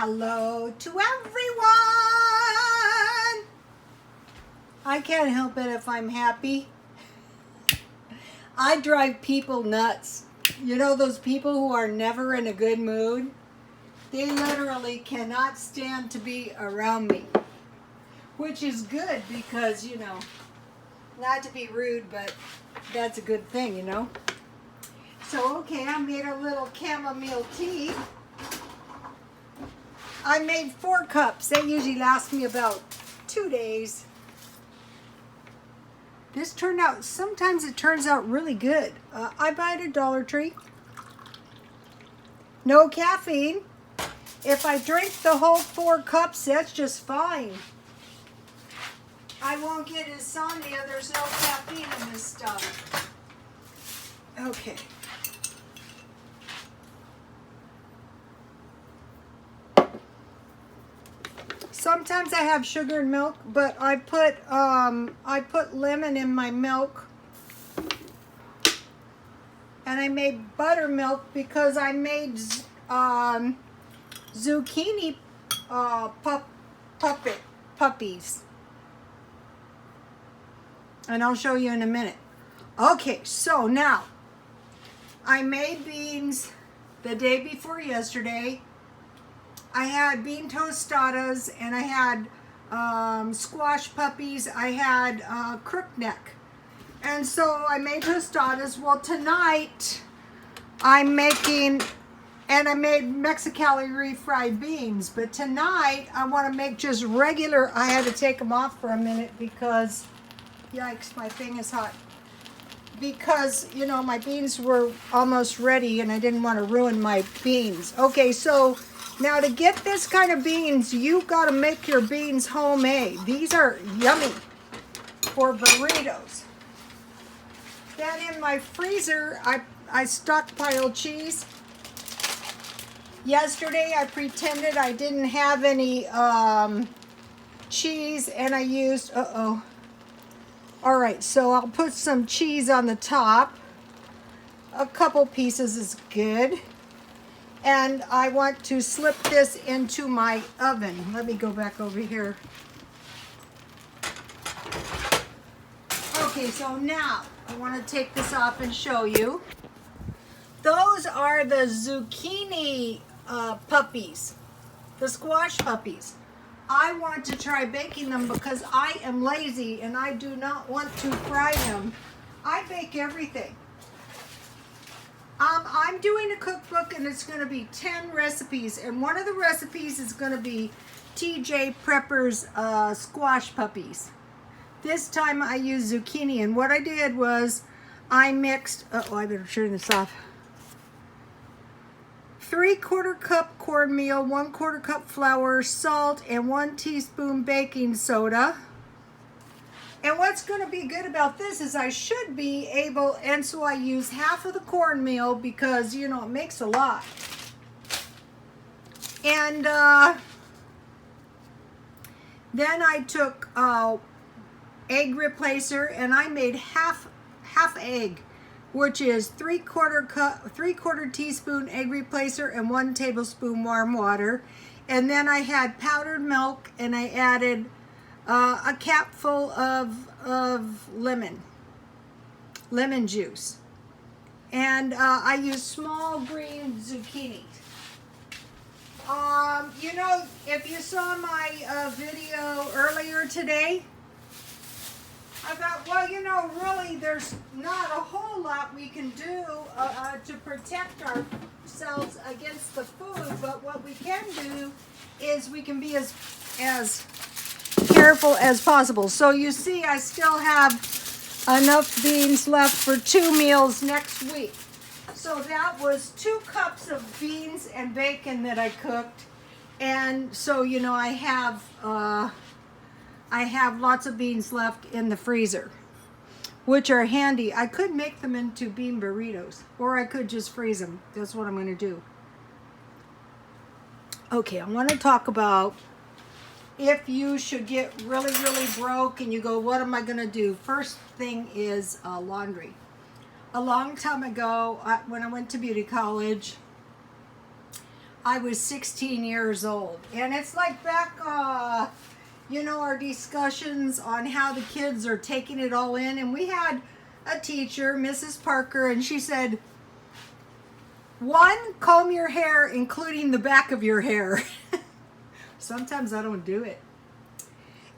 Hello to everyone! I can't help it if I'm happy. I drive people nuts. You know those people who are never in a good mood? They literally cannot stand to be around me. Which is good because, you know, not to be rude, but that's a good thing, you know? So, okay, I made a little chamomile tea. I made 4 cups. They usually last me about 2 days. This turned out, sometimes it turns out really good. I buy it at Dollar Tree. No caffeine. If I drink the whole 4 cups, that's just fine. I won't get insomnia. There's no caffeine in this stuff. Okay. Sometimes I have sugar and milk, but I put lemon in my milk, and I made buttermilk because I made zucchini puppies, and I'll show you in a minute. Okay, so now I made beans the day before yesterday. I had bean tostadas, and I had squash puppies. I had crookneck. And so I made tostadas. Well, tonight I'm making, and I made Mexicali refried beans. But tonight I want to make just regular. I had to take them off for a minute because, yikes, my thing is hot. Because, you know, my beans were almost ready and I didn't want to ruin my beans. Okay, so now to get this kind of beans, you got to make your beans homemade. These are yummy for burritos. Then in my freezer, I stockpiled cheese. Yesterday, I pretended I didn't have any cheese, and I used, All right, so I'll put some cheese on the top. A couple pieces is good. And I want to slip this into my oven. Let me go back over here. Okay, so now I want to take this off and show you. Those are the zucchini puppies, the squash puppies. I want to try baking them because I am lazy and I do not want to fry them. I bake everything. I'm doing a cookbook, and it's going to be 10 recipes, and one of the recipes is going to be TJ Prepper's squash puppies. This time I used zucchini, and what I did was I mixed, I better turn this off, 3/4 cup cornmeal, 1/4 cup flour, salt, and 1 teaspoon baking soda. And what's going to be good about this is I should be able, and so I use half of the cornmeal because, you know, it makes a lot. And then I took egg replacer, and I made half egg, which is 3/4 teaspoon egg replacer and 1 tablespoon warm water. And then I had powdered milk, and I added a capful of lemon juice, and I use small green zucchini. You know, if you saw my video earlier today, I thought, well, you know, really there's not a whole lot we can do to protect ourselves against the food, but what we can do is we can be as careful as possible. So you see, I still have enough beans left for 2 meals next week. So that was 2 cups of beans and bacon that I cooked, and so, you know, I have lots of beans left in the freezer, which are handy. I could make them into bean burritos, or I could just freeze them. That's what I'm going to do. Okay, I want to talk about if you should get really, really broke and you go, what am I going to do? First thing is laundry. A long time ago, when I went to beauty college, I was 16 years old. And it's like back, you know, our discussions on how the kids are taking it all in. And we had a teacher, Mrs. Parker, and she said, 1, comb your hair, including the back of your hair. Sometimes I don't do it.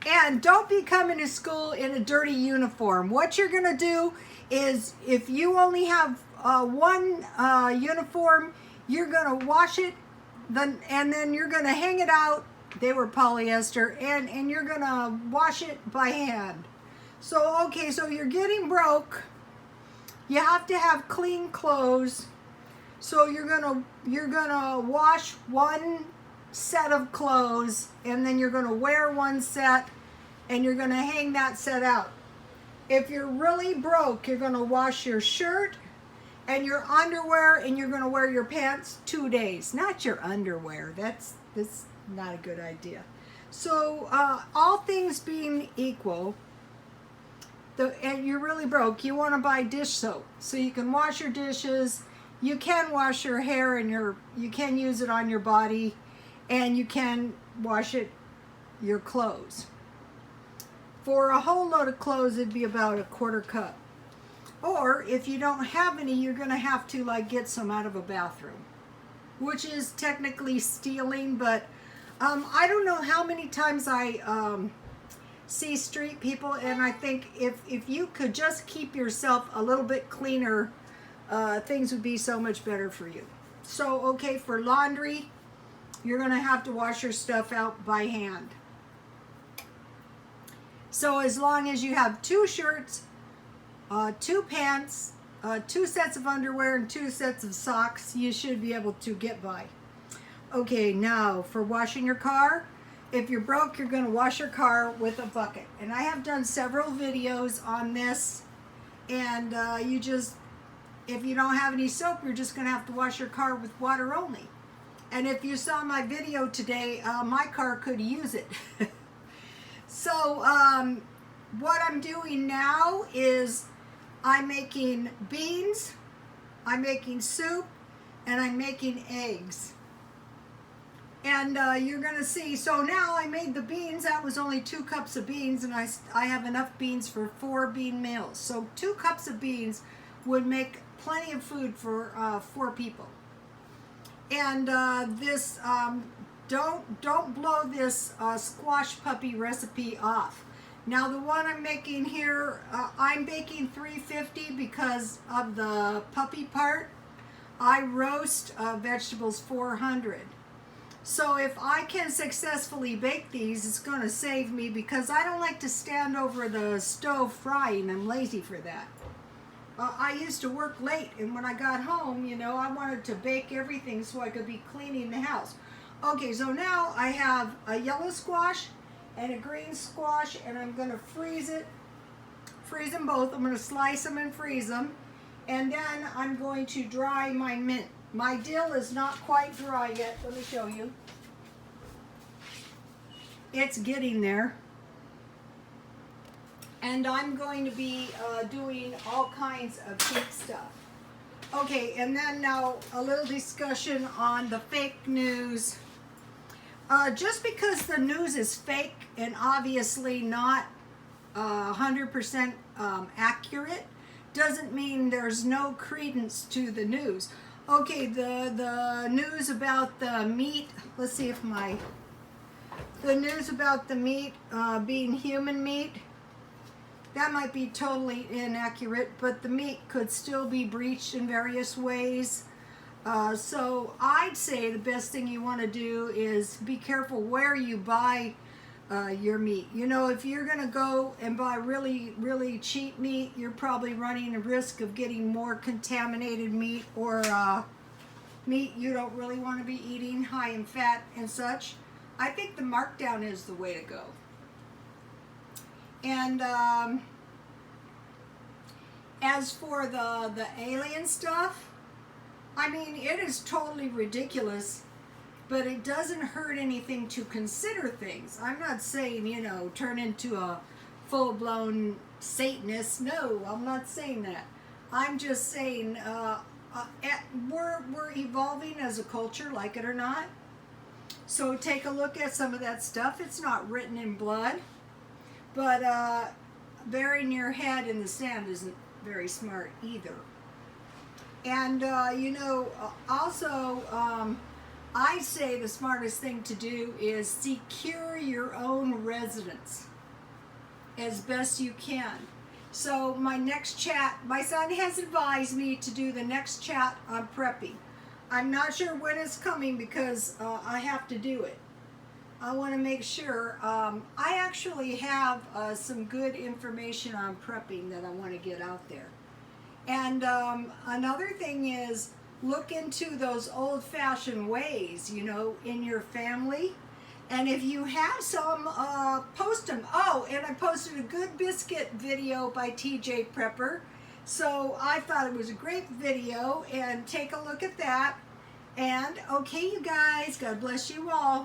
And don't be coming to school in a dirty uniform. What you're going to do is, if you only have one uniform, you're going to wash it, and then you're going to hang it out. They were polyester, and you're going to wash it by hand. So, okay, so you're getting broke. You have to have clean clothes. So you're gonna wash one set of clothes, and then you're gonna wear one set, and you're gonna hang that set out. If you're really broke, you're gonna wash your shirt and your underwear, and you're gonna wear your pants 2 days. Not your underwear. That's not a good idea. So all things being equal, and you're really broke, you want to buy dish soap so you can wash your dishes. You can wash your hair, and you can use it on your body, and you can wash your clothes. For a whole load of clothes, it'd be about a 1/4 cup. Or if you don't have any, you're gonna have to like get some out of a bathroom, which is technically stealing. But I don't know how many times I see street people, and I think if you could just keep yourself a little bit cleaner, things would be so much better for you. So, okay, for laundry, you're going to have to wash your stuff out by hand. So as long as you have 2 shirts, 2 pants, 2 sets of underwear, and 2 sets of socks, you should be able to get by. Okay, now for washing your car, if you're broke, you're going to wash your car with a bucket. And I have done several videos on this, and if you don't have any soap, you're just going to have to wash your car with water only. And if you saw my video today, my car could use it. So what I'm doing now is I'm making beans, I'm making soup, and I'm making eggs. And you're going to see, so now I made the beans. That was only 2 cups of beans, and I have enough beans for 4 bean meals. So 2 cups of beans would make plenty of food for 4 people. And this, don't blow this squash puppy recipe off. Now the one I'm making here, I'm baking 350 because of the puppy part. I roast vegetables 400. So if I can successfully bake these, it's going to save me, because I don't like to stand over the stove frying. I'm lazy for that. I used to work late, and when I got home, you know, I wanted to bake everything so I could be cleaning the house. Okay, so now I have a yellow squash and a green squash, and I'm going to freeze them both. I'm going to slice them and freeze them, and then I'm going to dry my mint. My dill is not quite dry yet. Let me show you. It's getting there. And I'm going to be doing all kinds of cake stuff. Okay, and then now a little discussion on the fake news. Just because the news is fake and obviously not 100% accurate doesn't mean there's no credence to the news. Okay, the news about the meat, let's see if the news about the meat being human meat, that might be totally inaccurate, but the meat could still be breached in various ways. So I'd say the best thing you want to do is be careful where you buy your meat. You know, if you're going to go and buy really, really cheap meat, you're probably running a risk of getting more contaminated meat, or meat you don't really want to be eating, high in fat and such. I think the markdown is the way to go. And as for the alien stuff, I mean, it is totally ridiculous, but it doesn't hurt anything to consider things. I'm not saying, you know, turn into a full-blown Satanist. No, I'm not saying that. I'm just saying we're evolving as a culture, like it or not. So take a look at some of that stuff. It's not written in blood, but burying your head in the sand isn't very smart either. And also, I say the smartest thing to do is secure your own residence as best you can. So my next chat, my son has advised me to do the next chat on prepping. I'm not sure when it's coming because I have to do it. I want to make sure. I actually have some good information on prepping that I want to get out there. And another thing is look into those old-fashioned ways, in your family. And if you have some, post them. Oh, and I posted a good biscuit video by TJ Prepper. So I thought it was a great video, and take a look at that. And okay, you guys, God bless you all.